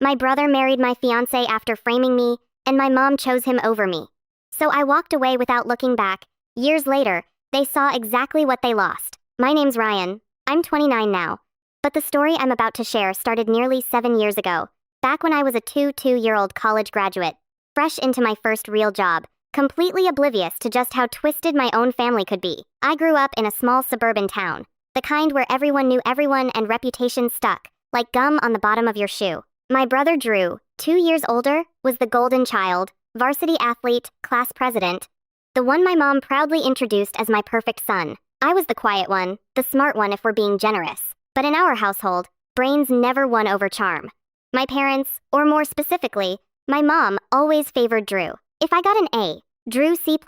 My brother married my fiancé after framing me, and my mom chose him over me. So I walked away without looking back. Years later, they saw exactly what they lost. My name's Ryan. I'm 29 now. But the story I'm about to share started nearly 7 years ago, back when I was a 22-year-old college graduate, fresh into my first real job, completely oblivious to just how twisted my own family could be. I grew up in a small suburban town, the kind where everyone knew everyone and reputation stuck, like gum on the bottom of your shoe. My brother Drew, 2 years older, was the golden child, varsity athlete, class president, the one my mom proudly introduced as my perfect son. I was the quiet one, the smart one if we're being generous. But in our household, brains never won over charm. My parents, or more specifically, my mom, always favored Drew. If I got an A, Drew C++,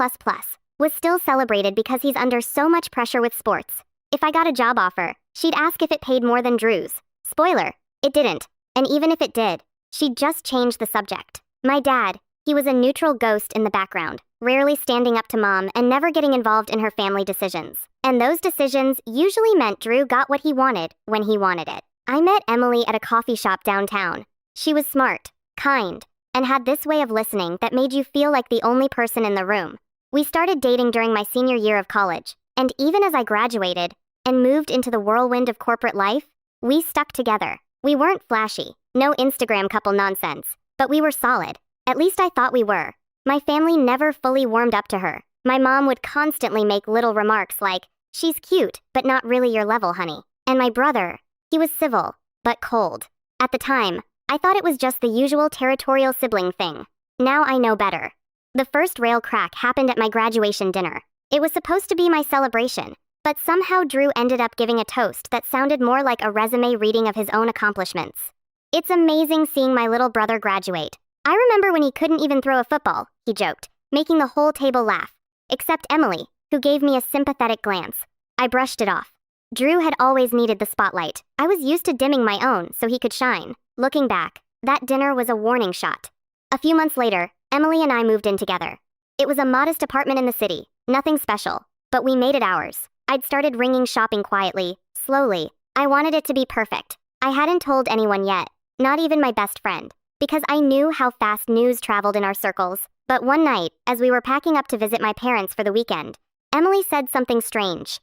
was still celebrated because he's under so much pressure with sports. If I got a job offer, she'd ask if it paid more than Drew's. Spoiler, it didn't. And even if it did, she'd just change the subject. My dad, he was a neutral ghost in the background, rarely standing up to mom and never getting involved in her family decisions. And those decisions usually meant Drew got what he wanted when he wanted it. I met Emily at a coffee shop downtown. She was smart, kind, and had this way of listening that made you feel like the only person in the room. We started dating during my senior year of college, and even as I graduated and moved into the whirlwind of corporate life, we stuck together. We weren't flashy, no Instagram couple nonsense, but we were solid. At least I thought we were. My family never fully warmed up to her. My mom would constantly make little remarks like, "She's cute, but not really your level, honey." And my brother, he was civil, but cold. At the time, I thought it was just the usual territorial sibling thing. Now I know better. The first rail crack happened at my graduation dinner. It was supposed to be my celebration, but somehow Drew ended up giving a toast that sounded more like a resume reading of his own accomplishments. "It's amazing seeing my little brother graduate. I remember when he couldn't even throw a football," he joked, making the whole table laugh, except Emily, who gave me a sympathetic glance. I brushed it off. Drew had always needed the spotlight. I was used to dimming my own so he could shine. Looking back, that dinner was a warning shot. A few months later, Emily and I moved in together. It was a modest apartment in the city, nothing special, but we made it ours. I'd started ringing shopping quietly, slowly. I wanted it to be perfect. I hadn't told anyone yet, not even my best friend, because I knew how fast news traveled in our circles. But one night, as we were packing up to visit my parents for the weekend, Emily said something strange.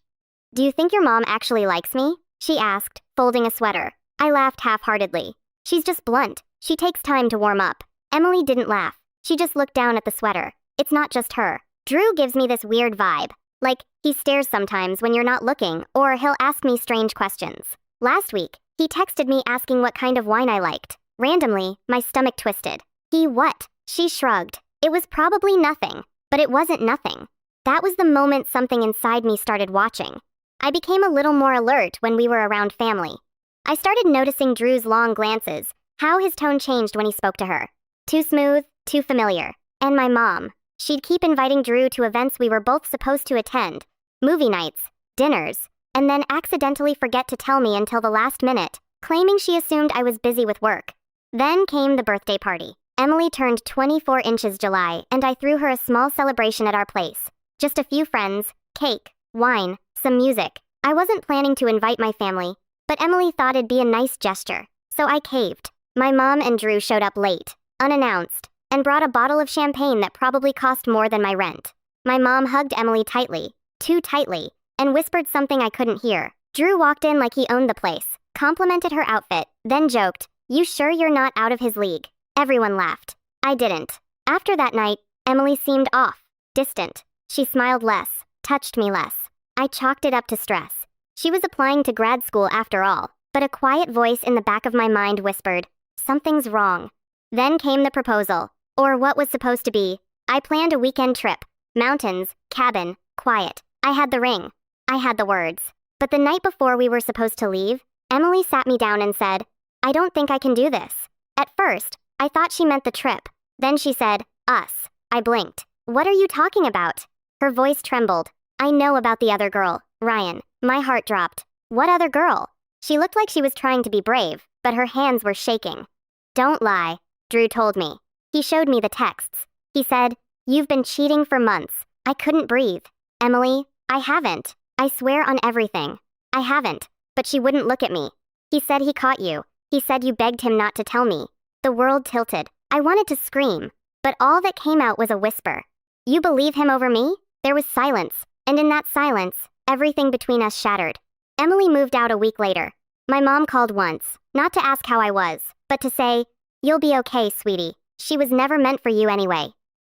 "Do you think your mom actually likes me?" she asked, folding a sweater. I laughed half-heartedly. "She's just blunt. She takes time to warm up." Emily didn't laugh. She just looked down at the sweater. "It's not just her. Drew gives me this weird vibe. Like, he stares sometimes when you're not looking, or he'll ask me strange questions. Last week, he texted me asking what kind of wine I liked. Randomly, my stomach twisted. He what? She shrugged. It was probably nothing, but it wasn't nothing. That was the moment something inside me started watching. I became a little more alert when we were around family. I started noticing Drew's long glances, how his tone changed when he spoke to her. Too smooth, too familiar. And my mom. She'd keep inviting Drew to events we were both supposed to attend, movie nights, dinners, and then accidentally forget to tell me until the last minute, claiming she assumed I was busy with work. Then came the birthday party. Emily turned 24 inches July, and I threw her a small celebration at our place. Just a few friends, cake, wine, some music. I wasn't planning to invite my family, but Emily thought it'd be a nice gesture, so I caved. My mom and Drew showed up late, unannounced, and brought a bottle of champagne that probably cost more than my rent. My mom hugged Emily tightly, too tightly, and whispered something I couldn't hear. Drew walked in like he owned the place, complimented her outfit, then joked, "You sure you're not out of his league?" Everyone laughed. I didn't. After that night, Emily seemed off, distant. She smiled less, touched me less. I chalked it up to stress. She was applying to grad school after all, but a quiet voice in the back of my mind whispered, "Something's wrong." Then came the proposal. Or what was supposed to be. I planned a weekend trip. Mountains, cabin, quiet. I had the ring. I had the words. But the night before we were supposed to leave, Emily sat me down and said, "I don't think I can do this." At first, I thought she meant the trip. Then she said, "Us." I blinked. "What are you talking about?" Her voice trembled. "I know about the other girl, Ryan." My heart dropped. "What other girl?" She looked like she was trying to be brave, but her hands were shaking. "Don't lie," Drew told me. He showed me the texts. He said, "You've been cheating for months." I couldn't breathe. "Emily, I haven't. I swear on everything. I haven't." But she wouldn't look at me. "He said he caught you. He said you begged him not to tell me." The world tilted. I wanted to scream, but all that came out was a whisper. You believe him over me? There was silence, and in that silence, everything between us shattered. Emily moved out a week later. My mom called once, not to ask how I was, but to say, "You'll be okay, sweetie. She was never meant for you anyway."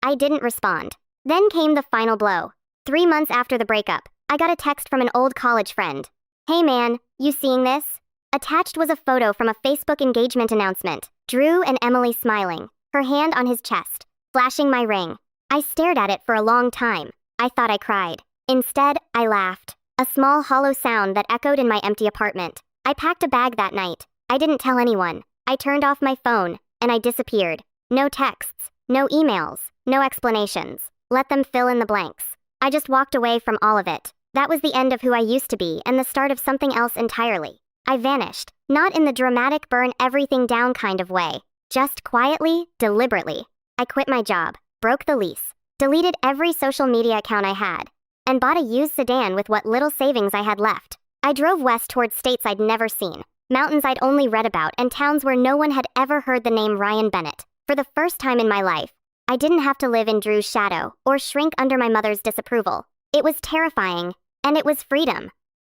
I didn't respond. Then came the final blow. 3 months after the breakup, I got a text from an old college friend. "Hey man, you seeing this?" Attached was a photo from a Facebook engagement announcement. Drew and Emily smiling, her hand on his chest, flashing my ring. I stared at it for a long time. I thought I cried. Instead, I laughed. A small hollow sound that echoed in my empty apartment. I packed a bag that night. I didn't tell anyone. I turned off my phone, and I disappeared. No texts, no emails, no explanations. Let them fill in the blanks. I just walked away from all of it. That was the end of who I used to be and the start of something else entirely. I vanished, not in the dramatic burn everything down kind of way. Just quietly, deliberately. I quit my job, broke the lease, deleted every social media account I had, and bought a used sedan with what little savings I had left. I drove west towards states I'd never seen, mountains I'd only read about, and towns where no one had ever heard the name Ryan Bennett. For the first time in my life, I didn't have to live in Drew's shadow or shrink under my mother's disapproval. It was terrifying, and it was freedom.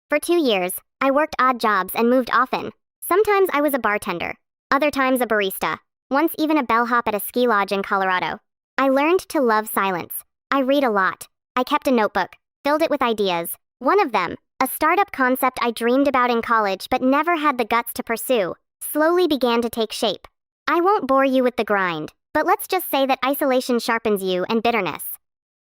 For 2 years, I worked odd jobs and moved often. Sometimes I was a bartender, other times a barista, once even a bellhop at a ski lodge in Colorado. I learned to love silence. I read a lot. I kept a notebook, filled it with ideas. One of them, a startup concept I dreamed about in college but never had the guts to pursue, slowly began to take shape. I won't bore you with the grind, but let's just say that isolation sharpens you and bitterness.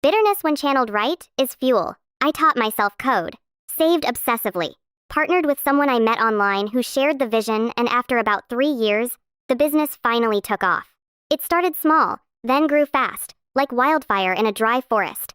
Bitterness, when channeled right, is fuel. I taught myself code, saved obsessively, partnered with someone I met online who shared the vision, and after about 3 years, the business finally took off. It started small, then grew fast, like wildfire in a dry forest.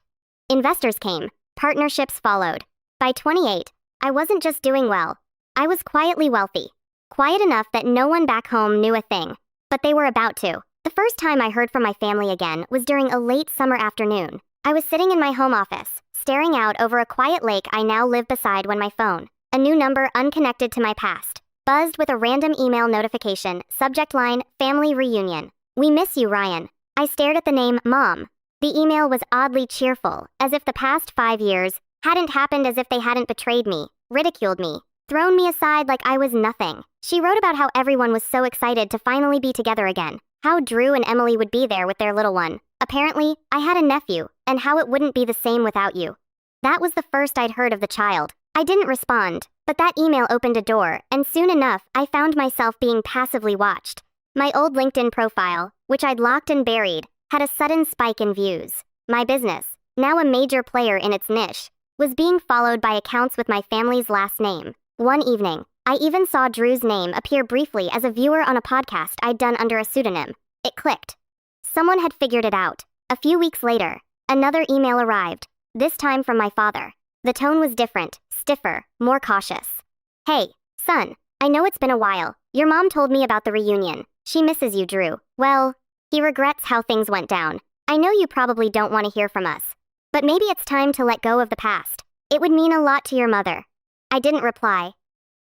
Investors came, partnerships followed. By 28, I wasn't just doing well. I was quietly wealthy. Quiet enough that no one back home knew a thing. But they were about to. The first time I heard from my family again was during a late summer afternoon. I was sitting in my home office, staring out over a quiet lake I now live beside when my phone, a new number unconnected to my past, buzzed with a random email notification, subject line, "Family Reunion. We miss you, Ryan." I stared at the name, Mom. The email was oddly cheerful, as if the past 5 years hadn't happened, as if they hadn't betrayed me, ridiculed me, thrown me aside like I was nothing. She wrote about how everyone was so excited to finally be together again, how Drew and Emily would be there with their little one. Apparently, I had a nephew, and how it wouldn't be the same without you. That was the first I'd heard of the child. I didn't respond, but that email opened a door, and soon enough, I found myself being passively watched. My old LinkedIn profile, which I'd locked and buried, had a sudden spike in views. My business, now a major player in its niche, was being followed by accounts with my family's last name. One evening, I even saw Drew's name appear briefly as a viewer on a podcast I'd done under a pseudonym. It clicked. Someone had figured it out. A few weeks later, another email arrived, this time from my father. The tone was different, stiffer, more cautious. "Hey, son, I know it's been a while. Your mom told me about the reunion. She misses you, Drew. Well, he regrets how things went down. I know you probably don't want to hear from us, but maybe it's time to let go of the past. It would mean a lot to your mother." I didn't reply.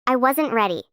I wasn't ready.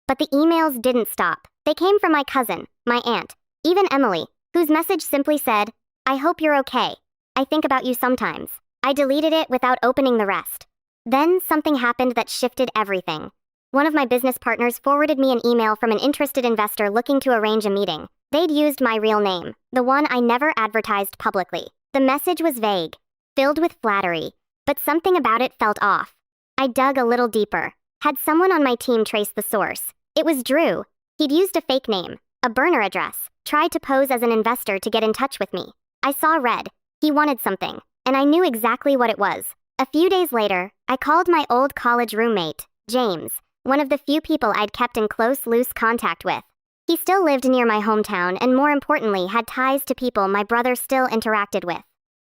But the emails didn't stop. They came from my cousin, my aunt, even Emily, whose message simply said, "I hope you're okay. I think about you sometimes." I deleted it without opening the rest. Then something happened that shifted everything. One of my business partners forwarded me an email from an interested investor looking to arrange a meeting. They'd used my real name, the one I never advertised publicly. The message was vague, filled with flattery, but something about it felt off. I dug a little deeper. Had someone on my team traced the source? It was Drew. He'd used a fake name, a burner address, tried to pose as an investor to get in touch with me. I saw red. He wanted something, and I knew exactly what it was. A few days later, I called my old college roommate, James, one of the few people I'd kept in close, loose contact with. He still lived near my hometown and, more importantly, had ties to people my brother still interacted with.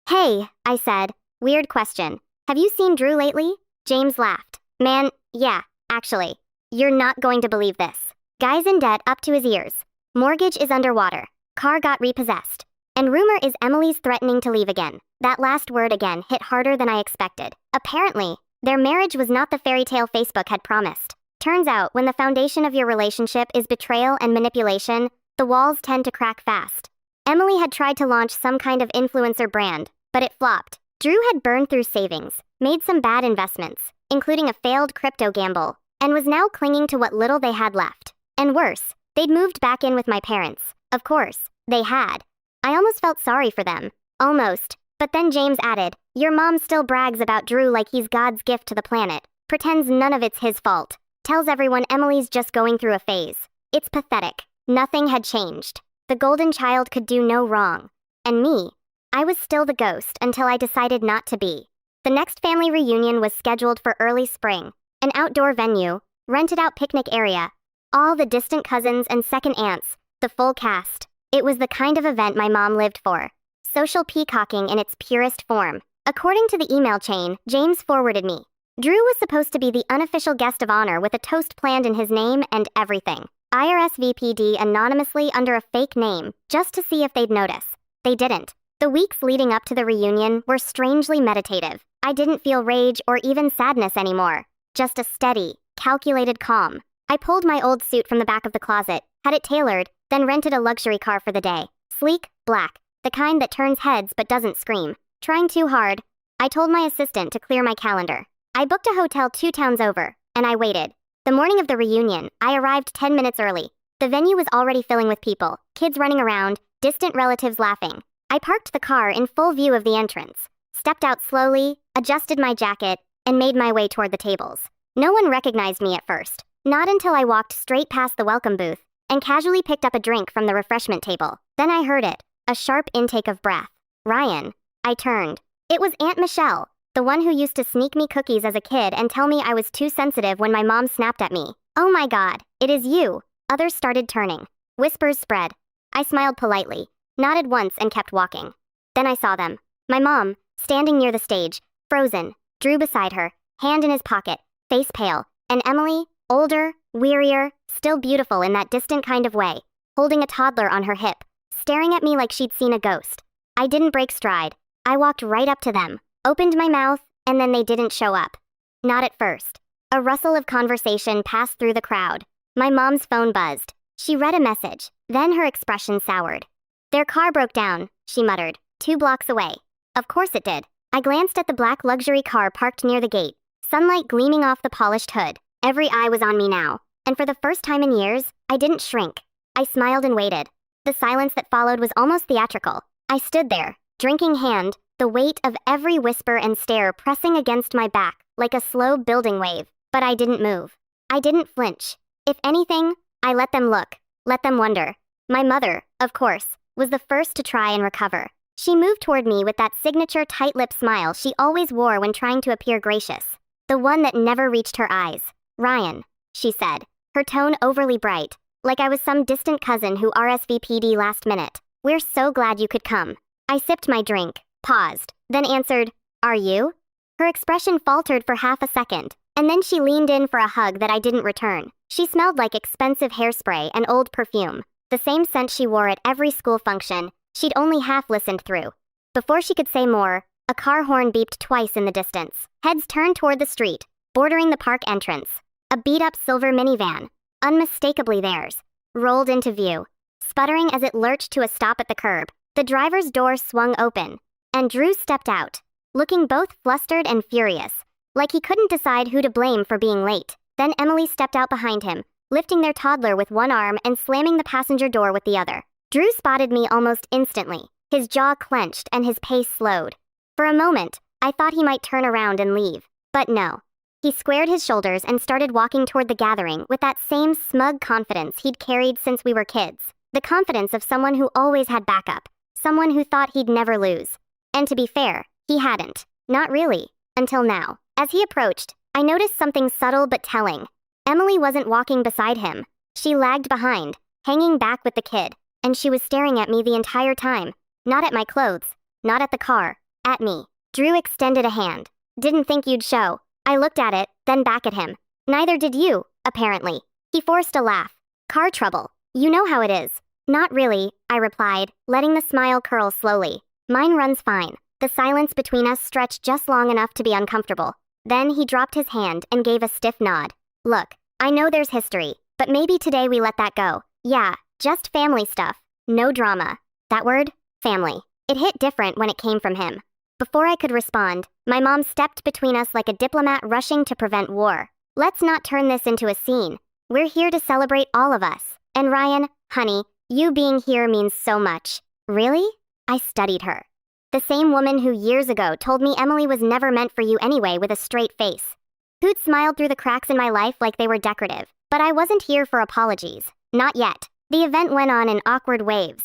"Hey," I said, "weird question. Have you seen Drew lately?" James laughed. "Man, yeah, actually. You're not going to believe this. Guy's in debt up to his ears. Mortgage is underwater. Car got repossessed. And rumor is Emily's threatening to leave again." That last word again hit harder than I expected. Apparently, their marriage was not the fairy tale Facebook had promised. Turns out, when the foundation of your relationship is betrayal and manipulation, The walls tend to crack fast. Emily had tried to launch some kind of influencer brand, but it flopped. Drew had burned through savings, made some bad investments, including a failed crypto gamble, and was now clinging to what little they had left. And worse, they'd moved back in with my parents. Of course, they had. I almost felt sorry for them. Almost. But then James added, "Your mom still brags about Drew like he's God's gift to the planet. Pretends none of it's his fault. Tells everyone Emily's just going through a phase. It's pathetic." Nothing had changed. The golden child could do no wrong. And me? I was still the ghost until I decided not to be. The next family reunion was scheduled for early spring. An outdoor venue, rented out picnic area, all the distant cousins and second aunts, the full cast. It was the kind of event my mom lived for. Social peacocking in its purest form. According to the email chain James forwarded me, Drew was supposed to be the unofficial guest of honor with a toast planned in his name and everything. IRSVP'd anonymously under a fake name, just to see if they'd notice. They didn't. The weeks leading up to the reunion were strangely meditative. I didn't feel rage or even sadness anymore. Just a steady, calculated calm. I pulled my old suit from the back of the closet, had it tailored, then rented a luxury car for the day. Sleek, black, the kind that turns heads but doesn't scream. Trying too hard, I told my assistant to clear my calendar. I booked a hotel 2 towns over, and I waited. The morning of the reunion, I arrived 10 minutes early. The venue was already filling with people, kids running around, distant relatives laughing. I parked the car in full view of the entrance, stepped out slowly, adjusted my jacket, and made my way toward the tables. No one recognized me at first, not until I walked straight past the welcome booth and casually picked up a drink from the refreshment table. Then I heard it, a sharp intake of breath. Ryan. I turned. It was Aunt Michelle, the one who used to sneak me cookies as a kid and tell me I was too sensitive when my mom snapped at me. "Oh my God, it is you." Others started turning. Whispers spread. I smiled politely, nodded once and kept walking. Then I saw them. My mom, standing near the stage, frozen, Drew beside her, hand in his pocket, face pale, and Emily, older, wearier, still beautiful in that distant kind of way, holding a toddler on her hip, staring at me like she'd seen a ghost. I didn't break stride. I walked right up to them, opened my mouth, and then they didn't show up. Not at first. A rustle of conversation passed through the crowd. My mom's phone buzzed. She read a message, then her expression soured. "Their car broke down," she muttered, 2 blocks away. Of course it did. I glanced at the black luxury car parked near the gate, sunlight gleaming off the polished hood. Every eye was on me now, and for the first time in years, I didn't shrink. I smiled and waited. The silence that followed was almost theatrical. I stood there, drink in hand, the weight of every whisper and stare pressing against my back like a slow building wave, but I didn't move. I didn't flinch. If anything, I let them look, let them wonder. My mother, of course, was the first to try and recover. She moved toward me with that signature tight-lipped smile she always wore when trying to appear gracious. The one that never reached her eyes. "Ryan," she said, her tone overly bright, like I was some distant cousin who RSVP'd last minute. "We're so glad you could come." I sipped my drink, paused, then answered, "Are you?" Her expression faltered for half a second, and then she leaned in for a hug that I didn't return. She smelled like expensive hairspray and old perfume, the same scent she wore at every school function she'd only half listened through. Before she could say more, a car horn beeped twice in the distance. Heads turned toward the street, bordering the park entrance. A beat-up silver minivan, unmistakably theirs, rolled into view, sputtering as it lurched to a stop at the curb. The driver's door swung open, and Drew stepped out, looking both flustered and furious, like he couldn't decide who to blame for being late. Then Emily stepped out behind him, lifting their toddler with one arm and slamming the passenger door with the other. Drew spotted me almost instantly, his jaw clenched and his pace slowed. For a moment, I thought he might turn around and leave, but no. He squared his shoulders and started walking toward the gathering with that same smug confidence he'd carried since we were kids. The confidence of someone who always had backup, someone who thought he'd never lose. And to be fair, he hadn't. Not really, until now. As he approached, I noticed something subtle but telling. Emily wasn't walking beside him. She lagged behind, hanging back with the kid, and she was staring at me the entire time. Not at my clothes, not at the car, at me. Drew extended a hand. "Didn't think you'd show." I looked at it, then back at him. "Neither did you, apparently." He forced a laugh. "Car trouble. You know how it is." "Not really," I replied, letting the smile curl slowly. "Mine runs fine." The silence between us stretched just long enough to be uncomfortable. Then he dropped his hand and gave a stiff nod. "Look, I know there's history, but maybe today we let that go. Yeah, Just family stuff. No drama. That word? Family. It hit different when it came from him. Before I could respond, my mom stepped between us like a diplomat rushing to prevent war. Let's not turn this into a scene. We're here to celebrate all of us. And Ryan, honey, you being here means so much. Really? I studied her. The same woman who years ago told me Emily was never meant for you anyway with a straight face. Who'd smiled through the cracks in my life like they were decorative. But I wasn't here for apologies. Not yet. The event went on in awkward waves.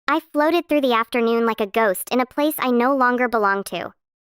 I floated through the afternoon like a ghost in a place I no longer belonged to.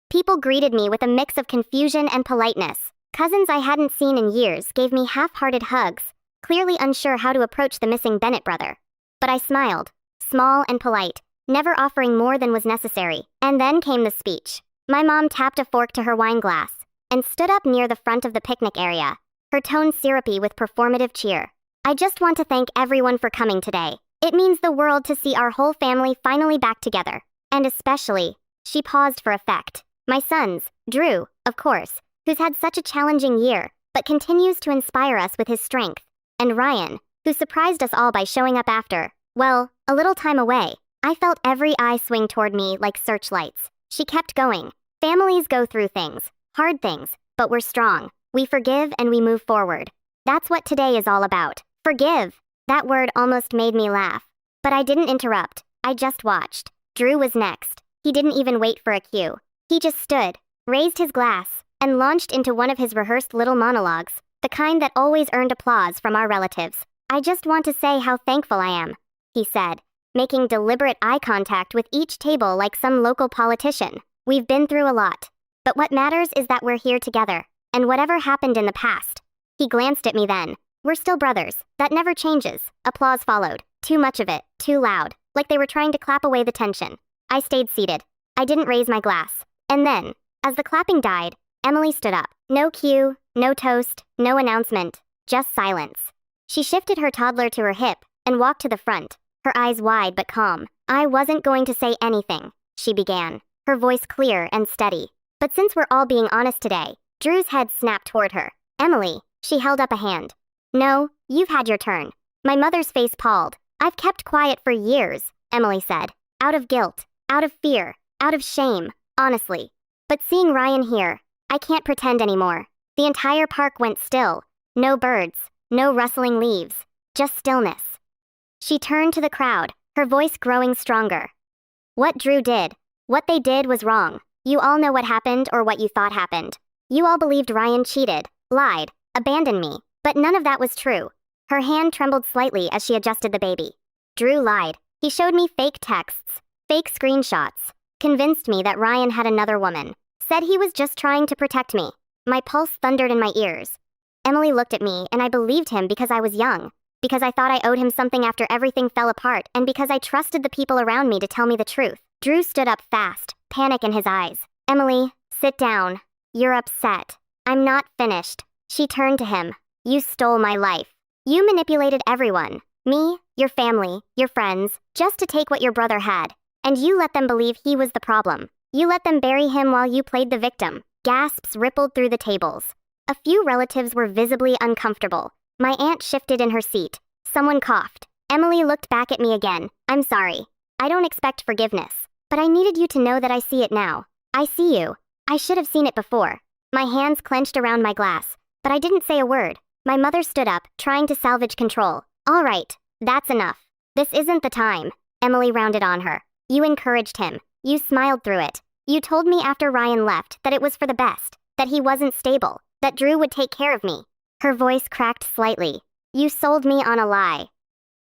People greeted me with a mix of confusion and politeness. Cousins I hadn't seen in years gave me half-hearted hugs, clearly unsure how to approach the missing Bennett brother. But I smiled, small and polite, never offering more than was necessary. And then came the speech. My mom tapped a fork to her wine glass and stood up near the front of the picnic area, her tone syrupy with performative cheer. I just want to thank everyone for coming today. It means the world to see our whole family finally back together. And especially, she paused for effect, my sons, Drew, of course, who's had such a challenging year, but continues to inspire us with his strength, and Ryan, who surprised us all by showing up after, well, a little time away. I felt every eye swing toward me like searchlights. She kept going. Families go through things, hard things, but we're strong. We forgive and we move forward. That's what today is all about. Forgive. That word almost made me laugh. But I didn't interrupt. I just watched. Drew was next. He didn't even wait for a cue. He just stood, raised his glass, and launched into one of his rehearsed little monologues, the kind that always earned applause from our relatives. I just want to say how thankful I am, he said, making deliberate eye contact with each table like some local politician. We've been through a lot. But what matters is that we're here together, and whatever happened in the past. He glanced at me then. We're still brothers. That never changes. Applause followed. Too much of it. Too loud. Like they were trying to clap away the tension. I stayed seated. I didn't raise my glass. And then, as the clapping died, Emily stood up. No cue, no toast, no announcement. Just silence. She shifted her toddler to her hip and walked to the front, her eyes wide but calm. I wasn't going to say anything, she began, her voice clear and steady. But since we're all being honest today, Drew's head snapped toward her. Emily, she held up a hand. No, you've had your turn. My mother's face palled. I've kept quiet for years, Emily said. Out of guilt, out of fear, out of shame, honestly. But seeing Ryan here, I can't pretend anymore. The entire park went still. No birds, no rustling leaves, just stillness. She turned to the crowd, her voice growing stronger. What Drew did, what they did was wrong. You all know what happened or what you thought happened. You all believed Ryan cheated, lied, abandoned me. But none of that was true. Her hand trembled slightly as she adjusted the baby. Drew lied. He showed me fake texts, fake screenshots, convinced me that Ryan had another woman, said he was just trying to protect me. My pulse thundered in my ears. Emily looked at me and I believed him because I was young, because I thought I owed him something after everything fell apart, and because I trusted the people around me to tell me the truth. Drew stood up fast, panic in his eyes. Emily, sit down. You're upset. I'm not finished. She turned to him. You stole my life. You manipulated everyone. Me, your family, your friends, just to take what your brother had. And you let them believe he was the problem. You let them bury him while you played the victim. Gasps rippled through the tables. A few relatives were visibly uncomfortable. My aunt shifted in her seat. Someone coughed. Emily looked back at me again. I'm sorry. I don't expect forgiveness. But I needed you to know that I see it now. I see you. I should have seen it before. My hands clenched around my glass, but I didn't say a word. My mother stood up, trying to salvage control. All right, that's enough. This isn't the time. Emily rounded on her. You encouraged him. You smiled through it. You told me after Ryan left that it was for the best, that he wasn't stable, that Drew would take care of me. Her voice cracked slightly. You sold me on a lie.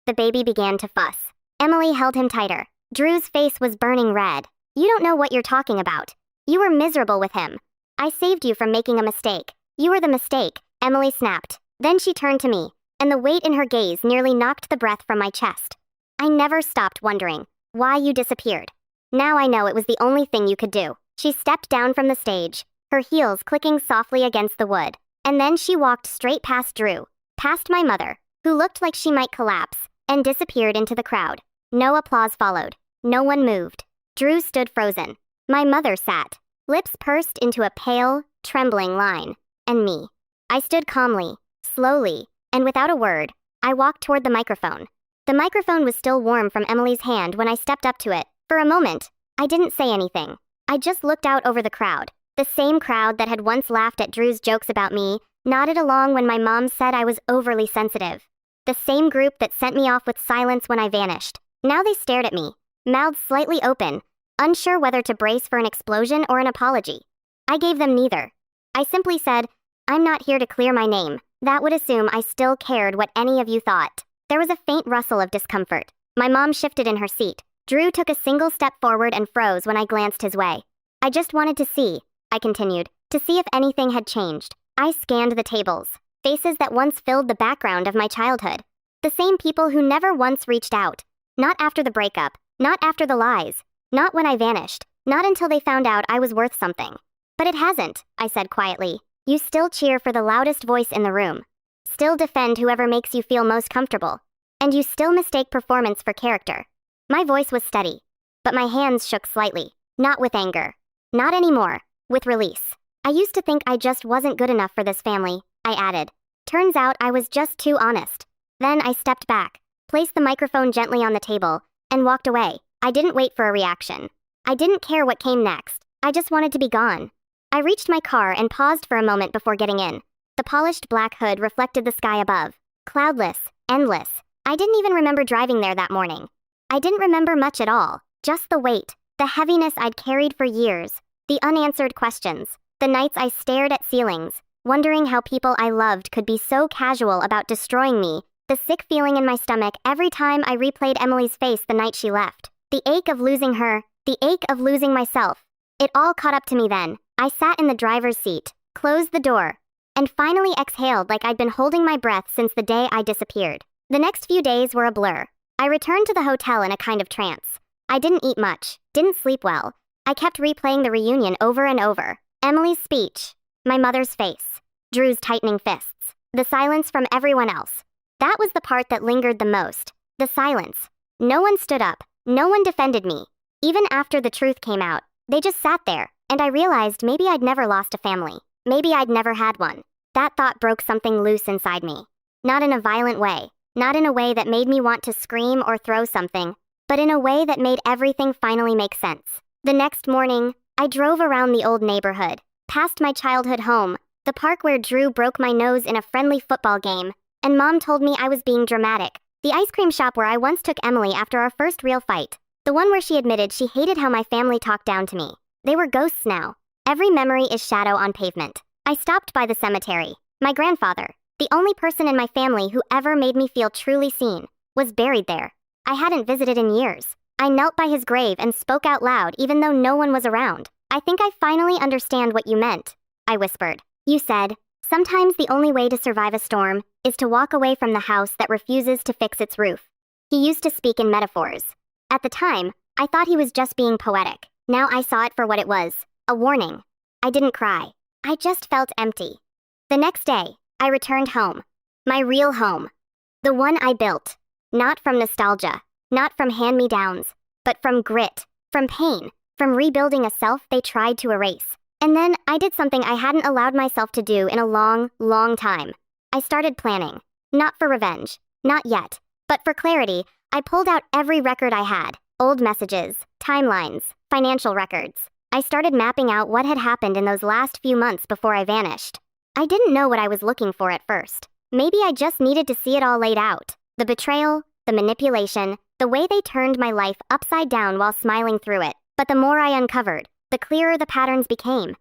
The baby began to fuss. Emily held him tighter. Drew's face was burning red. You don't know what you're talking about. You were miserable with him. I saved you from making a mistake. You were the mistake, Emily snapped. Then she turned to me, and the weight in her gaze nearly knocked the breath from my chest. I never stopped wondering why you disappeared. Now I know it was the only thing you could do. She stepped down from the stage, her heels clicking softly against the wood. And then she walked straight past Drew, past my mother, who looked like she might collapse, and disappeared into the crowd. No applause followed. No one moved. Drew stood frozen. My mother sat, lips pursed into a pale, trembling line. And me. I stood calmly, slowly, and without a word. I walked toward the microphone. The microphone was still warm from Emily's hand when I stepped up to it. For a moment, I didn't say anything. I just looked out over the crowd. The same crowd that had once laughed at Drew's jokes about me, nodded along when my mom said I was overly sensitive. The same group that sent me off with silence when I vanished. Now they stared at me, mouths slightly open, unsure whether to brace for an explosion or an apology. I gave them neither. I simply said, "I'm not here to clear my name." That would assume I still cared what any of you thought. There was a faint rustle of discomfort. My mom shifted in her seat. Drew took a single step forward and froze when I glanced his way. "I just wanted to see," I continued, "to see if anything had changed." I scanned the tables, faces that once filled the background of my childhood. The same people who never once reached out. Not after the breakup, not after the lies, not when I vanished, not until they found out I was worth something. "But it hasn't," I said quietly. "You still cheer for the loudest voice in the room. Still defend whoever makes you feel most comfortable. And you still mistake performance for character." My voice was steady, but my hands shook slightly. Not with anger. Not anymore. With release. "I used to think I just wasn't good enough for this family," I added. "Turns out I was just too honest." Then I stepped back, placed the microphone gently on the table, and walked away. I didn't wait for a reaction. I didn't care what came next. I just wanted to be gone. I reached my car and paused for a moment before getting in. The polished black hood reflected the sky above. Cloudless, endless. I didn't even remember driving there that morning. I didn't remember much at all. Just the weight, the heaviness I'd carried for years, the unanswered questions, the nights I stared at ceilings, wondering how people I loved could be so casual about destroying me, the sick feeling in my stomach every time I replayed Emily's face the night she left, the ache of losing her, the ache of losing myself. It all caught up to me then. I sat in the driver's seat, closed the door, and finally exhaled like I'd been holding my breath since the day I disappeared. The next few days were a blur. I returned to the hotel in a kind of trance. I didn't eat much, didn't sleep well. I kept replaying the reunion over and over. Emily's speech, my mother's face, Drew's tightening fists, the silence from everyone else. That was the part that lingered the most. The silence. No one stood up. No one defended me. Even after the truth came out, they just sat there, and I realized maybe I'd never lost a family. Maybe I'd never had one. That thought broke something loose inside me. Not in a violent way. Not in a way that made me want to scream or throw something, but in a way that made everything finally make sense. The next morning, I drove around the old neighborhood, past my childhood home, the park where Drew broke my nose in a friendly football game, and Mom told me I was being dramatic. The ice cream shop where I once took Emily after our first real fight. The one where she admitted she hated how my family talked down to me. They were ghosts now. Every memory is shadow on pavement. I stopped by the cemetery. My grandfather, the only person in my family who ever made me feel truly seen, was buried there. I hadn't visited in years. I knelt by his grave and spoke out loud even though no one was around. "I think I finally understand what you meant," I whispered. "You said, sometimes the only way to survive a storm is to walk away from the house that refuses to fix its roof." He used to speak in metaphors. At the time, I thought he was just being poetic. Now I saw it for what it was, a warning. I didn't cry. I just felt empty. The next day, I returned home. My real home. The one I built. Not from nostalgia, not from hand-me-downs, but from grit, from pain, from rebuilding a self they tried to erase. And then I did something I hadn't allowed myself to do in a long, long time. I started planning. Not for revenge. Not yet. But for clarity, I pulled out every record I had. Old messages, timelines, financial records. I started mapping out what had happened in those last few months before I vanished. I didn't know what I was looking for at first. Maybe I just needed to see it all laid out. The betrayal, the manipulation, the way they turned my life upside down while smiling through it. But the more I uncovered, the clearer the patterns became.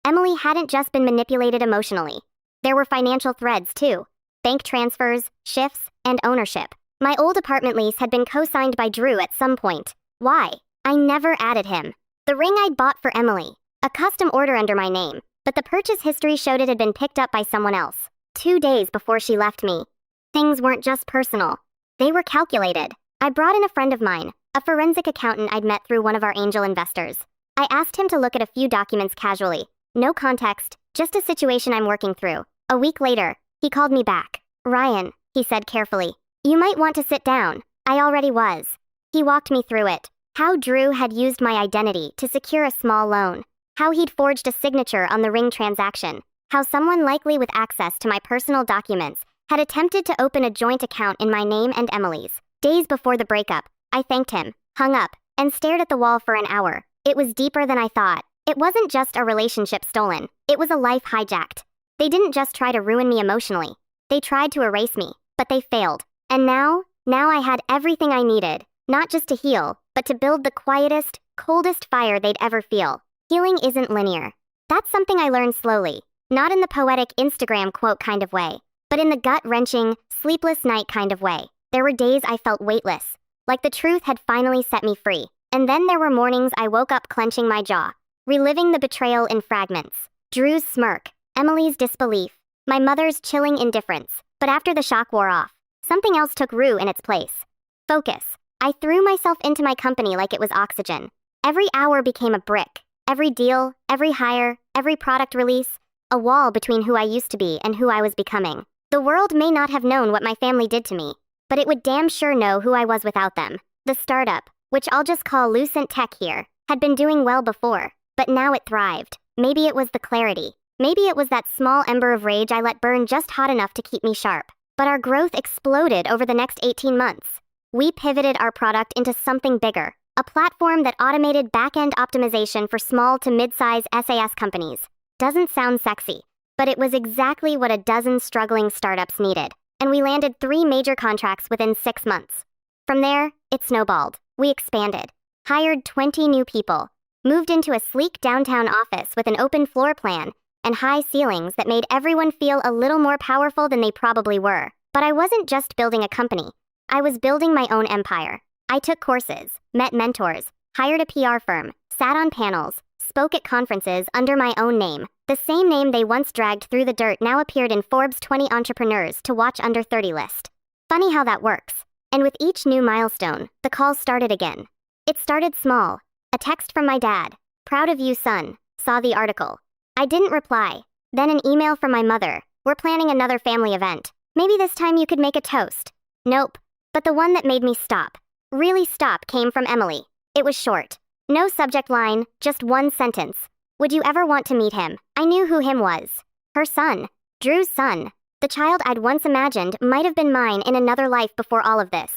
Emily hadn't just been manipulated emotionally. There were financial threads too. Bank transfers, shifts, and ownership. My old apartment lease had been co-signed by Drew at some point. Why? I never added him. The ring I'd bought for Emily. A custom order under my name. But the purchase history showed it had been picked up by someone else. 2 days before she left me. Things weren't just personal. They were calculated. I brought in a friend of mine, a forensic accountant I'd met through one of our angel investors. I asked him to look at a few documents casually. No context, just a situation I'm working through. A week later, he called me back. "Ryan," he said carefully, "you might want to sit down." I already was. He walked me through it. How Drew had used my identity to secure a small loan. How he'd forged a signature on the ring transaction. How someone likely with access to my personal documents had attempted to open a joint account in my name and Emily's. Days before the breakup, I thanked him, hung up, and stared at the wall for an hour. It was deeper than I thought. It wasn't just a relationship stolen, it was a life hijacked. They didn't just try to ruin me emotionally. They tried to erase me, but they failed. And now I had everything I needed, not just to heal, but to build the quietest, coldest fire they'd ever feel. Healing isn't linear. That's something I learned slowly, not in the poetic Instagram quote kind of way, but in the gut-wrenching, sleepless night kind of way. There were days I felt weightless, like the truth had finally set me free. And then there were mornings I woke up clenching my jaw, reliving the betrayal in fragments. Drew's smirk, Emily's disbelief, my mother's chilling indifference. But after the shock wore off, something else took root in its place. Focus. I threw myself into my company like it was oxygen. Every hour became a brick. Every deal, every hire, every product release, a wall between who I used to be and who I was becoming. The world may not have known what my family did to me, but it would damn sure know who I was without them. The startup, which I'll just call Lucent Tech here, had been doing well before, but now it thrived. Maybe it was the clarity. Maybe it was that small ember of rage I let burn just hot enough to keep me sharp. But our growth exploded over the next 18 months. We pivoted our product into something bigger, a platform that automated back-end optimization for small to mid-size SaaS companies. Doesn't sound sexy, but it was exactly what a dozen struggling startups needed. And we landed 3 major contracts within 6 months. From there, it snowballed. We expanded, hired 20 new people, moved into a sleek downtown office with an open floor plan and high ceilings that made everyone feel a little more powerful than they probably were. But I wasn't just building a company. I was building my own empire. I took courses, met mentors, hired a PR firm, sat on panels, spoke at conferences under my own name. The same name they once dragged through the dirt now appeared in Forbes' 20 entrepreneurs to watch under 30 list. Funny how that works. And with each new milestone, the calls started again. It started small. A text from my dad. Proud of you, son. Saw the article. I didn't reply. Then an email from my mother. We're planning another family event. Maybe this time you could make a toast. Nope. But the one that made me stop, really stop, came from Emily. It was short. No subject line, just one sentence. Would you ever want to meet him? I knew who him was. Her son. Drew's son. The child I'd once imagined might have been mine in another life before all of this.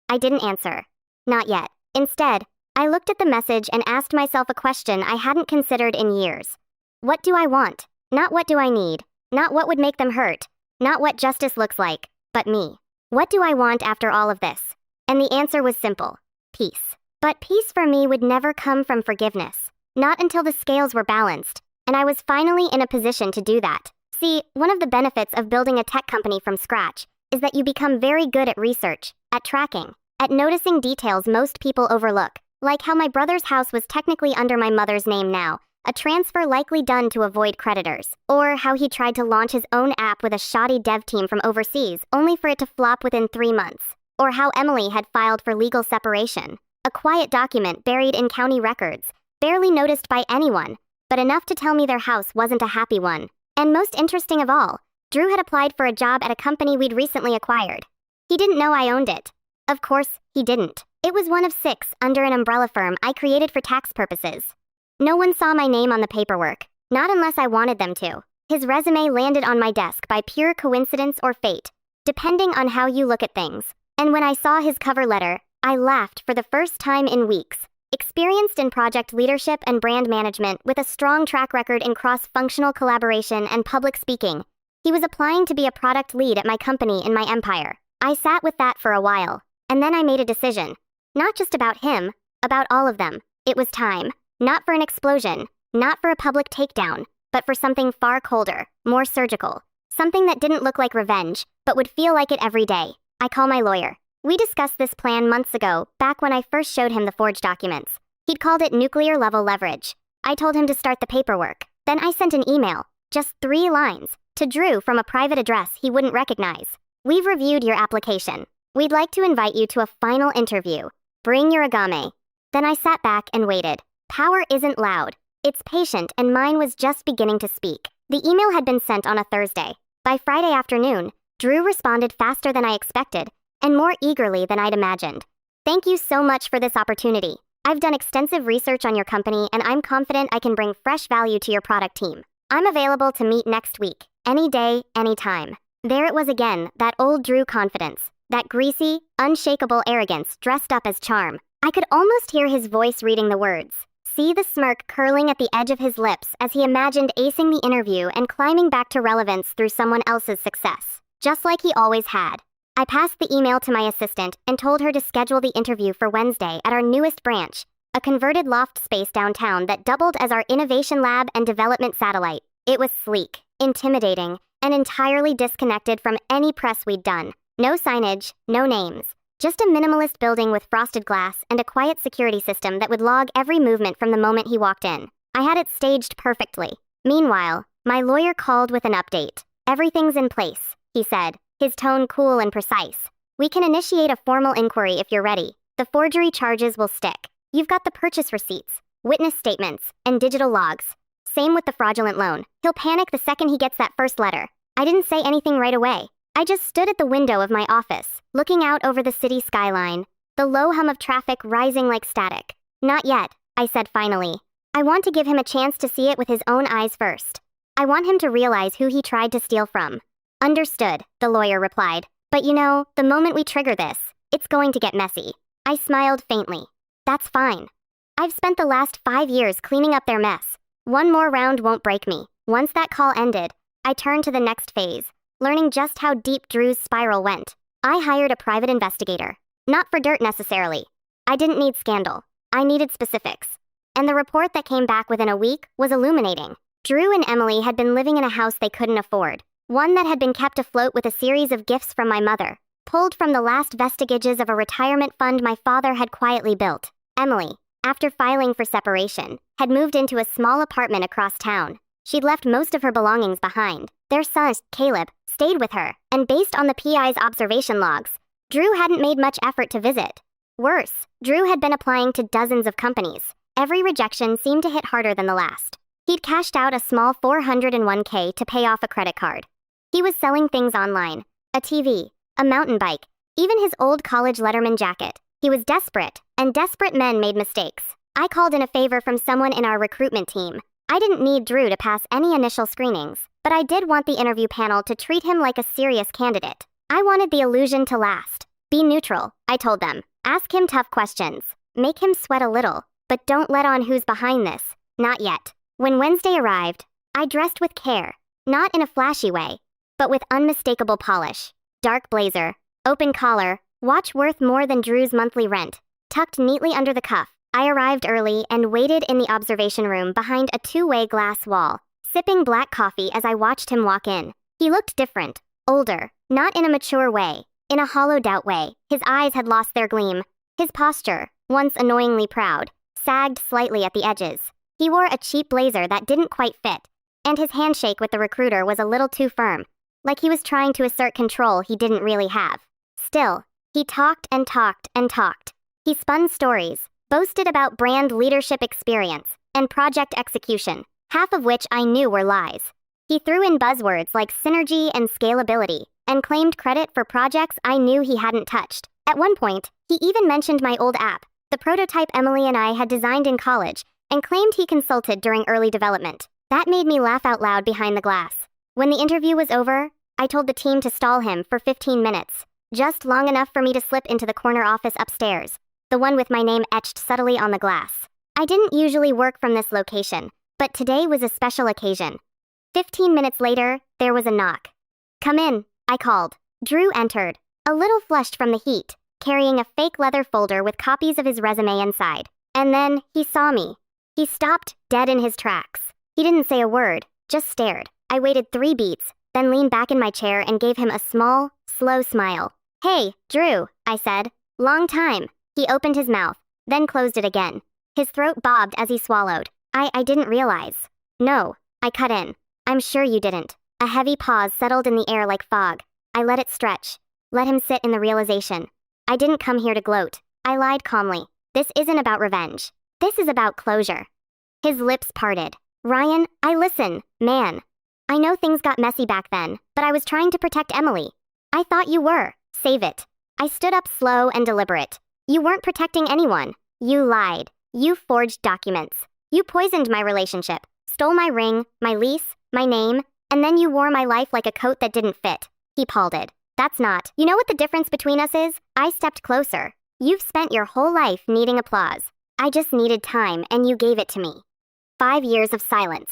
I didn't answer. Not yet. Instead, I looked at the message and asked myself a question I hadn't considered in years. What do I want? Not what do I need? Not what would make them hurt? Not what justice looks like, but me. What do I want after all of this? And the answer was simple. Peace. But peace for me would never come from forgiveness. Not until the scales were balanced, and I was finally in a position to do that. See, one of the benefits of building a tech company from scratch is that you become very good at research, at tracking, at noticing details most people overlook, like how my brother's house was technically under my mother's name now, a transfer likely done to avoid creditors, or how he tried to launch his own app with a shoddy dev team from overseas only for it to flop within 3 months, or how Emily had filed for legal separation, a quiet document buried in county records, barely noticed by anyone, but enough to tell me their house wasn't a happy one. And most interesting of all, Drew had applied for a job at a company we'd recently acquired. He didn't know I owned it. Of course, he didn't. It was one of 6 under an umbrella firm I created for tax purposes. No one saw my name on the paperwork, not unless I wanted them to. His resume landed on my desk by pure coincidence or fate, depending on how you look at things. And when I saw his cover letter, I laughed for the first time in weeks. Experienced in project leadership and brand management with a strong track record in cross-functional collaboration and public speaking, he was applying to be a product lead at my company in my empire. I sat with that for a while, and then I made a decision. Not just about him, about all of them. It was time. Not for an explosion, not for a public takedown, but for something far colder, more surgical. Something that didn't look like revenge, but would feel like it every day. I call my lawyer. We discussed this plan months ago, back when I first showed him the forged documents. He'd called it nuclear-level leverage. I told him to start the paperwork. Then I sent an email, just 3 lines, to Drew from a private address he wouldn't recognize. We've reviewed your application. We'd like to invite you to a final interview. Bring your agame. Then I sat back and waited. Power isn't loud. It's patient, and mine was just beginning to speak. The email had been sent on a Thursday. By Friday afternoon, Drew responded faster than I expected, and more eagerly than I'd imagined. Thank you so much for this opportunity. I've done extensive research on your company, and I'm confident I can bring fresh value to your product team. I'm available to meet next week, any day, any time. There it was again, that old Drew confidence. That greasy, unshakable arrogance dressed up as charm. I could almost hear his voice reading the words. See the smirk curling at the edge of his lips as he imagined acing the interview and climbing back to relevance through someone else's success. Just like he always had. I passed the email to my assistant and told her to schedule the interview for Wednesday at our newest branch, a converted loft space downtown that doubled as our innovation lab and development satellite. It was sleek, intimidating, and entirely disconnected from any press we'd done. No signage, no names. Just a minimalist building with frosted glass and a quiet security system that would log every movement from the moment he walked in. I had it staged perfectly. Meanwhile, my lawyer called with an update. Everything's in place, he said, his tone cool and precise. We can initiate a formal inquiry if you're ready. The forgery charges will stick. You've got the purchase receipts, witness statements, and digital logs. Same with the fraudulent loan. He'll panic the second he gets that first letter. I didn't say anything right away. I just stood at the window of my office, looking out over the city skyline, the low hum of traffic rising like static. Not yet, I said finally. I want to give him a chance to see it with his own eyes first. I want him to realize who he tried to steal from. Understood, the lawyer replied. But you know, the moment we trigger this, it's going to get messy. I smiled faintly. That's fine. I've spent the last 5 years cleaning up their mess. One more round won't break me. Once that call ended, I turned to the next phase, learning just how deep Drew's spiral went. I hired a private investigator. Not for dirt necessarily. I didn't need scandal. I needed specifics. And the report that came back within a week was illuminating. Drew and Emily had been living in a house they couldn't afford. One that had been kept afloat with a series of gifts from my mother, pulled from the last vestiges of a retirement fund my father had quietly built. Emily, after filing for separation, had moved into a small apartment across town. She'd left most of her belongings behind. Their son, Caleb, stayed with her, and based on the PI's observation logs, Drew hadn't made much effort to visit. Worse, Drew had been applying to dozens of companies. Every rejection seemed to hit harder than the last. He'd cashed out a small $401k to pay off a credit card. He was selling things online, a TV, a mountain bike, even his old college Letterman jacket. He was desperate, and desperate men made mistakes. I called in a favor from someone in our recruitment team. I didn't need Drew to pass any initial screenings, but I did want the interview panel to treat him like a serious candidate. I wanted the illusion to last. Be neutral, I told them. Ask him tough questions. Make him sweat a little, but don't let on who's behind this. Not yet. When Wednesday arrived, I dressed with care, not in a flashy way, but with unmistakable polish. Dark blazer, open collar, watch worth more than Drew's monthly rent, tucked neatly under the cuff. I arrived early and waited in the observation room behind a two-way glass wall, sipping black coffee as I watched him walk in. He looked different, older, not in a mature way, in a hollowed-out way. His eyes had lost their gleam. His posture, once annoyingly proud, sagged slightly at the edges. He wore a cheap blazer that didn't quite fit, and his handshake with the recruiter was a little too firm, like he was trying to assert control he didn't really have. Still, he talked and talked and talked. He spun stories, boasted about brand leadership experience, and project execution, half of which I knew were lies. He threw in buzzwords like synergy and scalability, and claimed credit for projects I knew he hadn't touched. At one point, he even mentioned my old app, the prototype Emily and I had designed in college, and claimed he consulted during early development. That made me laugh out loud behind the glass. When the interview was over, I told the team to stall him for 15 minutes, just long enough for me to slip into the corner office upstairs, the one with my name etched subtly on the glass. I didn't usually work from this location, but today was a special occasion. 15 minutes later, there was a knock. Come in, I called. Drew entered, a little flushed from the heat, carrying a fake leather folder with copies of his resume inside. And then, he saw me. He stopped, dead in his tracks. He didn't say a word, just stared. I waited 3 beats, then leaned back in my chair and gave him a small, slow smile. Hey, Drew, I said. Long time. He opened his mouth, then closed it again. His throat bobbed as he swallowed. I didn't realize. No, I cut in. I'm sure you didn't. A heavy pause settled in the air like fog. I let it stretch. Let him sit in the realization. I didn't come here to gloat. I lied calmly. This isn't about revenge. This is about closure. His lips parted. Ryan, I listen, man. I know things got messy back then, but I was trying to protect Emily. I thought you were. Save it. I stood up slow and deliberate. You weren't protecting anyone. You lied. You forged documents. You poisoned my relationship, stole my ring, my lease, my name, and then you wore my life like a coat that didn't fit. He paled. That's not. You know what the difference between us is? I stepped closer. You've spent your whole life needing applause. I just needed time, and you gave it to me. 5 years of silence.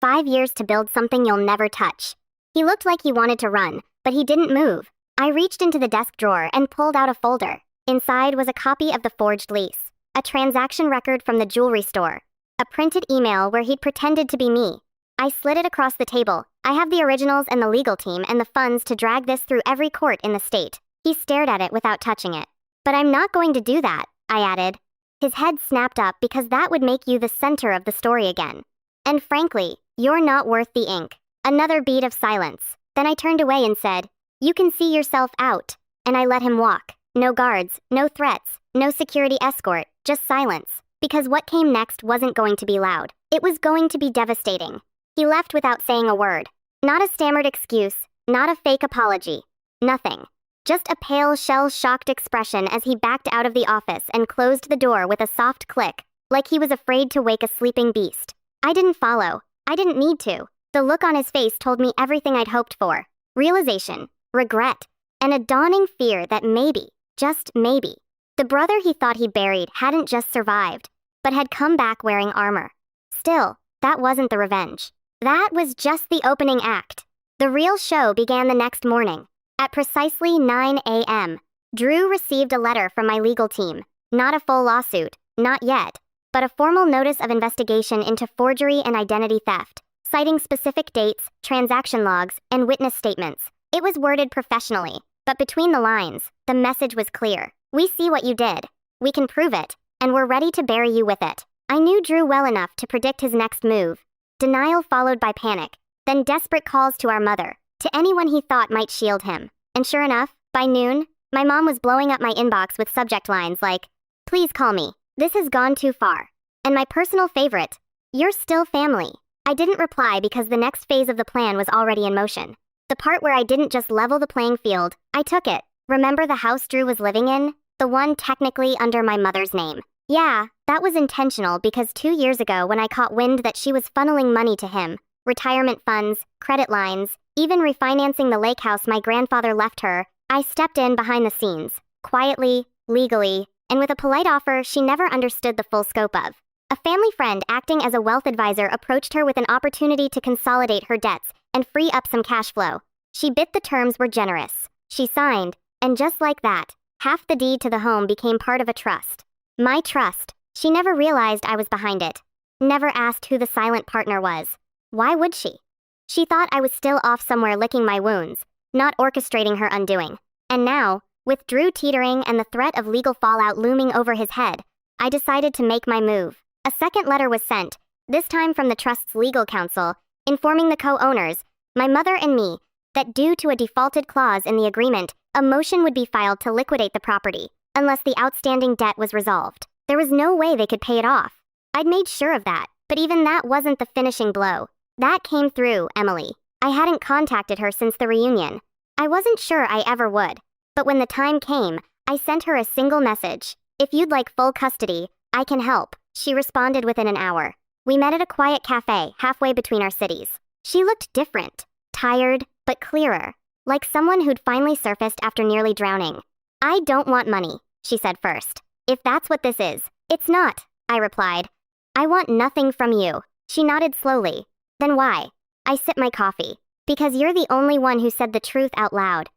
5 years to build something you'll never touch. He looked like he wanted to run, but he didn't move. I reached into the desk drawer and pulled out a folder. Inside was a copy of the forged lease, a transaction record from the jewelry store, a printed email where he'd pretended to be me. I slid it across the table. I have the originals and the legal team and the funds to drag this through every court in the state. He stared at it without touching it. But I'm not going to do that, I added. His head snapped up because that would make you the center of the story again. And frankly, you're not worth the ink. Another beat of silence. Then I turned away and said, you can see yourself out. And I let him walk. No guards, no threats, no security escort, just silence. Because what came next wasn't going to be loud. It was going to be devastating. He left without saying a word. Not a stammered excuse, not a fake apology. Nothing. Just a pale, shell-shocked expression as he backed out of the office and closed the door with a soft click, like he was afraid to wake a sleeping beast. I didn't follow. I didn't need to. The look on his face told me everything I'd hoped for. Realization, regret, and a dawning fear that maybe, just maybe, the brother he thought he buried hadn't just survived, but had come back wearing armor. Still, that wasn't the revenge. That was just the opening act. The real show began the next morning. At precisely 9 a.m., Drew received a letter from my legal team. Not a full lawsuit, not yet, but a formal notice of investigation into forgery and identity theft, citing specific dates, transaction logs, and witness statements. It was worded professionally, but between the lines, the message was clear. We see what you did. We can prove it, and we're ready to bury you with it. I knew Drew well enough to predict his next move. Denial followed by panic, then desperate calls to our mother, to anyone he thought might shield him. And sure enough, by noon, my mom was blowing up my inbox with subject lines like, please call me. This has gone too far. And my personal favorite, you're still family. I didn't reply because the next phase of the plan was already in motion. The part where I didn't just level the playing field, I took it. Remember the house Drew was living in? The one technically under my mother's name. Yeah, that was intentional because 2 years ago when I caught wind that she was funneling money to him, retirement funds, credit lines, even refinancing the lake house my grandfather left her, I stepped in behind the scenes, quietly, legally, and with a polite offer she never understood the full scope of. A family friend acting as a wealth advisor approached her with an opportunity to consolidate her debts and free up some cash flow. She bit the terms were generous. She signed, and just like that, half the deed to the home became part of a trust. My trust. She never realized I was behind it. Never asked who the silent partner was. Why would she? She thought I was still off somewhere licking my wounds, not orchestrating her undoing. And now, with Drew teetering and the threat of legal fallout looming over his head, I decided to make my move. A second letter was sent, this time from the trust's legal counsel, informing the co-owners, my mother and me, that due to a defaulted clause in the agreement, a motion would be filed to liquidate the property, unless the outstanding debt was resolved. There was no way they could pay it off. I'd made sure of that, but even that wasn't the finishing blow. That came through, Emily. I hadn't contacted her since the reunion. I wasn't sure I ever would. But when the time came, I sent her a single message. If you'd like full custody, I can help. She responded within an hour. We met at a quiet cafe halfway between our cities. She looked different, tired, but clearer, like someone who'd finally surfaced after nearly drowning. I don't want money, she said first. If that's what this is. It's not, I replied. I want nothing from you. She nodded slowly. Then why? I sipped my coffee. Because you're the only one who said the truth out loud.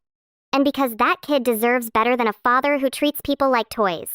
And because that kid deserves better than a father who treats people like toys.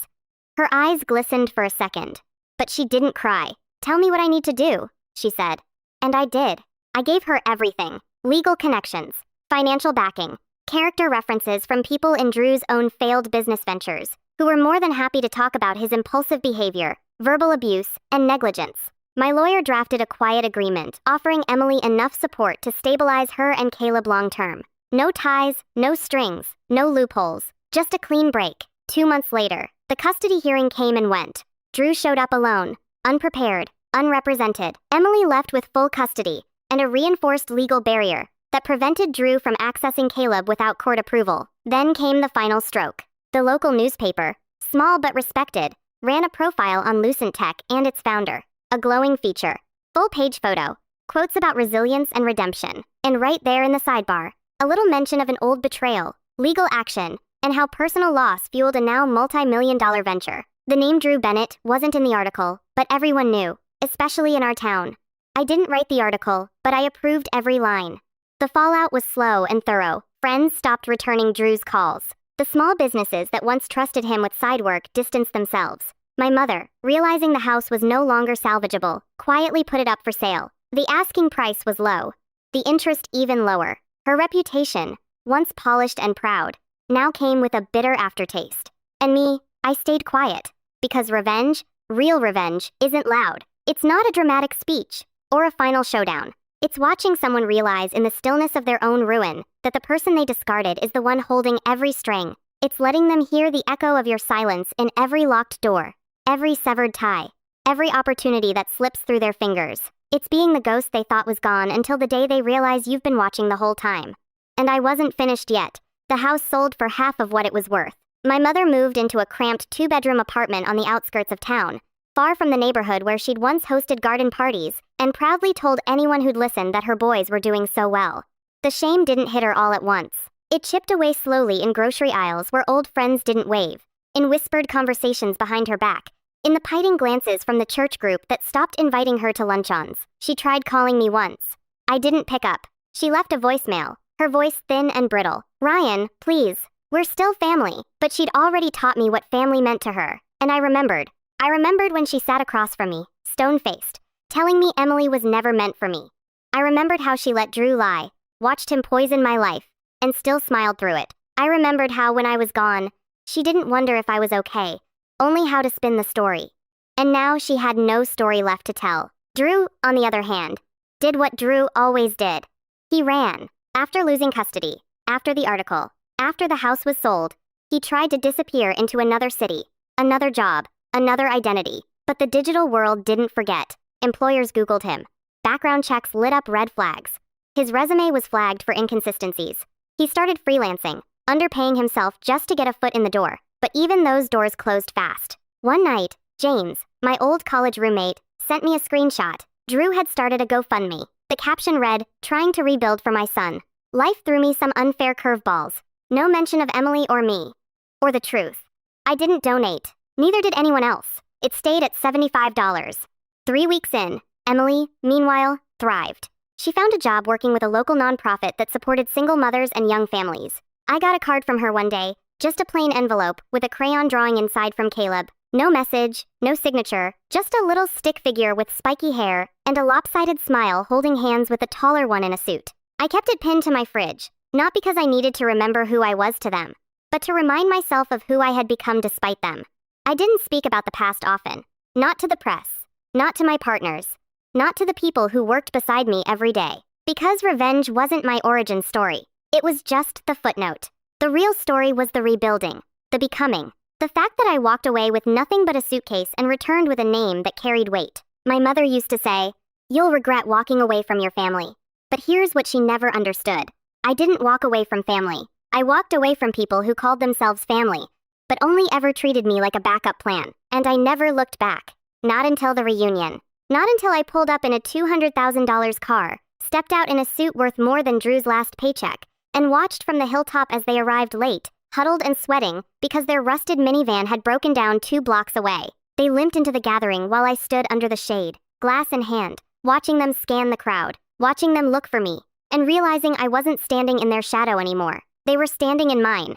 Her eyes glistened for a second. But she didn't cry. Tell me what I need to do, she said. And I did. I gave her everything. Legal connections, financial backing, character references from people in Drew's own failed business ventures, who were more than happy to talk about his impulsive behavior, verbal abuse, and negligence. My lawyer drafted a quiet agreement, offering Emily enough support to stabilize her and Caleb long-term. No ties, no strings, no loopholes, just a clean break. 2 months later, the custody hearing came and went. Drew showed up alone, unprepared, unrepresented. Emily left with full custody and a reinforced legal barrier that prevented Drew from accessing Caleb without court approval. Then came the final stroke. The local newspaper, small but respected, ran a profile on Lucent Tech and its founder. A glowing feature, full-page photo, quotes about resilience and redemption, and right there in the sidebar, a little mention of an old betrayal, legal action, and how personal loss fueled a now multi-million-dollar venture. The name Drew Bennett wasn't in the article, but everyone knew, especially in our town. I didn't write the article, but I approved every line. The fallout was slow and thorough. Friends stopped returning Drew's calls. The small businesses that once trusted him with side work distanced themselves. My mother, realizing the house was no longer salvageable, quietly put it up for sale. The asking price was low. The interest even lower. Her reputation, once polished and proud, now came with a bitter aftertaste. And me, I stayed quiet. Because revenge, real revenge, isn't loud. It's not a dramatic speech, or a final showdown. It's watching someone realize in the stillness of their own ruin that the person they discarded is the one holding every string. It's letting them hear the echo of your silence in every locked door, every severed tie, every opportunity that slips through their fingers. It's being the ghost they thought was gone until the day they realize you've been watching the whole time. And I wasn't finished yet. The house sold for half of what it was worth. My mother moved into a cramped 2-bedroom apartment on the outskirts of town, far from the neighborhood where she'd once hosted garden parties, and proudly told anyone who'd listened that her boys were doing so well. The shame didn't hit her all at once. It chipped away slowly in grocery aisles where old friends didn't wave, in whispered conversations behind her back, in the piting glances from the church group that stopped inviting her to luncheons. She tried calling me once. I didn't pick up. She left a voicemail, her voice thin and brittle. "Ryan, please. We're still family." But she'd already taught me what family meant to her, and I remembered. I remembered when she sat across from me, stone-faced, telling me Emily was never meant for me. I remembered how she let Drew lie, watched him poison my life, and still smiled through it. I remembered how, when I was gone, she didn't wonder if I was okay, only how to spin the story. And now she had no story left to tell. Drew, on the other hand, did what Drew always did. He ran. After losing custody, after the article, after the house was sold, he tried to disappear into another city, another job, another identity. But the digital world didn't forget. Employers Googled him. Background checks lit up red flags. His resume was flagged for inconsistencies. He started freelancing, underpaying himself just to get a foot in the door. But even those doors closed fast. One night, James, my old college roommate, sent me a screenshot. Drew had started a GoFundMe. The caption read, "Trying to rebuild for my son." Life threw me some unfair curveballs. No mention of Emily or me. Or the truth. I didn't donate. Neither did anyone else. It stayed at $75. 3 weeks in, Emily, meanwhile, thrived. She found a job working with a local nonprofit that supported single mothers and young families. I got a card from her one day, just a plain envelope with a crayon drawing inside from Caleb. No message, no signature, just a little stick figure with spiky hair and a lopsided smile holding hands with a taller one in a suit. I kept it pinned to my fridge, not because I needed to remember who I was to them, but to remind myself of who I had become despite them. I didn't speak about the past often. Not to the press. Not to my partners. Not to the people who worked beside me every day. Because revenge wasn't my origin story. It was just the footnote. The real story was the rebuilding. The becoming. The fact that I walked away with nothing but a suitcase and returned with a name that carried weight. My mother used to say, "You'll regret walking away from your family." But here's what she never understood. I didn't walk away from family. I walked away from people who called themselves family, but only ever treated me like a backup plan. And I never looked back. Not until the reunion. Not until I pulled up in a $200,000 car, stepped out in a suit worth more than Drew's last paycheck, and watched from the hilltop as they arrived late, huddled and sweating, because their rusted minivan had broken down 2 blocks away. They limped into the gathering while I stood under the shade, glass in hand, watching them scan the crowd, watching them look for me, and realizing I wasn't standing in their shadow anymore. They were standing in mine.